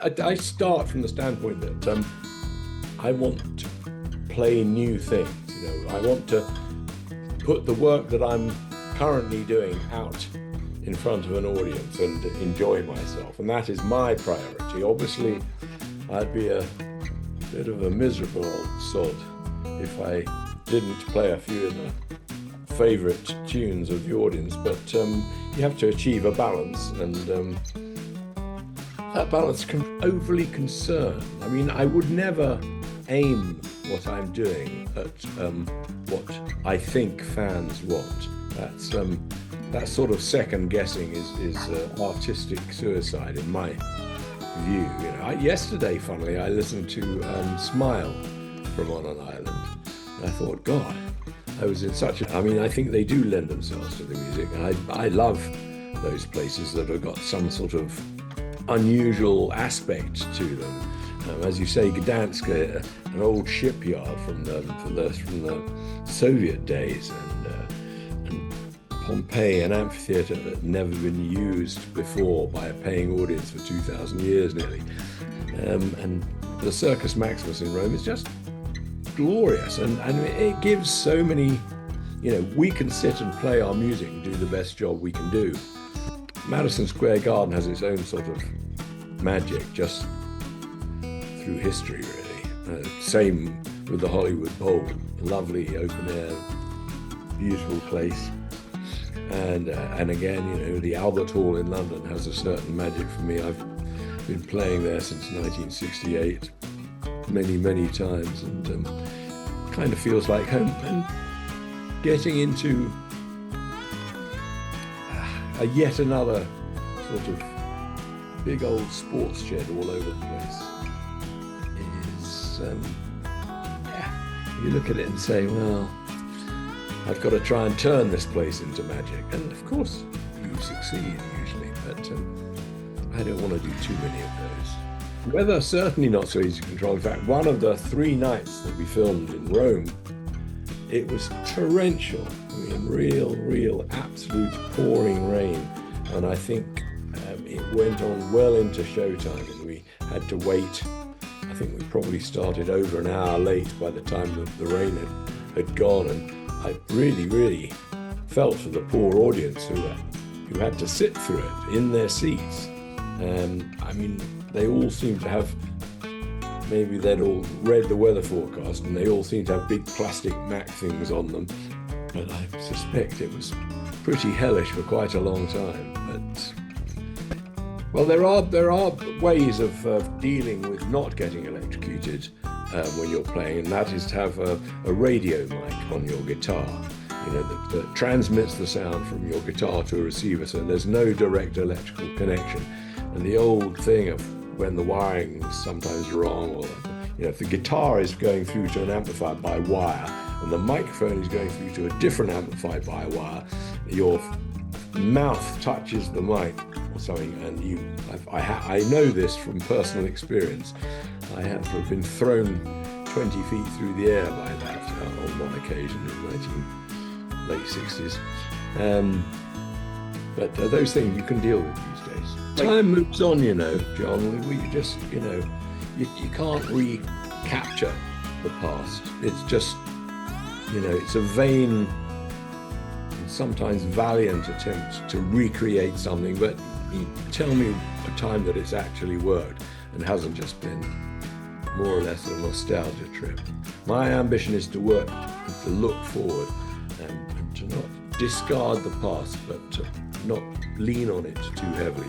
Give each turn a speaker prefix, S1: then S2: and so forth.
S1: I start from the standpoint that I want to play new things. I want to put the work that I'm currently doing out in front of an audience and enjoy myself, and that is my priority. Obviously, I'd be a bit of a miserable old sod if I didn't play a few of the favourite tunes of the audience, but you have to achieve a balance, and that balance can be overly concerned. I mean, I would never aim what I'm doing at what I think fans want. That sort of second guessing is artistic suicide in my view. Yesterday, funnily, I listened to Smile from On an Island, and I thought, God, I was in such a... I mean, I think they do lend themselves to the music, and I love those places that have got some sort of unusual aspect to them. As you say, Gdansk, an old shipyard from the Soviet days, and Pompeii, an amphitheatre that had never been used before by a paying audience for 2,000 years nearly. And the Circus Maximus in Rome is just glorious, and it gives so many, we can sit and play our music and do the best job we can do. Madison Square Garden has its own sort of magic just through history, really. Same with the Hollywood Bowl, lovely open air, beautiful place. And again, the Albert Hall in London has a certain magic for me. I've been playing there since 1968, many times, and kind of feels like home. And getting into yet another sort of big old sports shed all over the place is, you look at it and say, well, I've got to try and turn this place into magic. And of course, you succeed usually, but I don't want to do too many of those. Weather, certainly not so easy to control. In fact, one of the 3 nights that we filmed in Rome, it was torrential. I mean, real, absolute pouring rain. And I think it went on well into showtime, and we had to wait. I think we probably started over an hour late by the time the rain had gone. And I really felt for the poor audience who had to sit through it in their seats. I mean, they all seemed to have, maybe they'd all read the weather forecast, and they all seemed to have big plastic Mac things on them. But I suspect it was pretty hellish for quite a long time. But well, there are ways of dealing with not getting electrocuted when you're playing, and that is to have a radio mic on your guitar, that transmits the sound from your guitar to a receiver, so there's no direct electrical connection. And the old thing of when the wiring is sometimes wrong, or if the guitar is going through to an amplifier by wire and the microphone is going through to a different amplifier by wire, your mouth touches the mic or something, and I know this from personal experience. I have been thrown 20 feet through the air by that on one occasion in the late 60s. But those things you can deal with these days. Time moves on, John. We just, you can't recapture the past. It's just, it's a vain and sometimes valiant attempt to recreate something, but you tell me a time that it's actually worked and hasn't just been more or less a nostalgia trip. My ambition is to work, to look forward, and to not discard the past, but to not lean on it too heavily.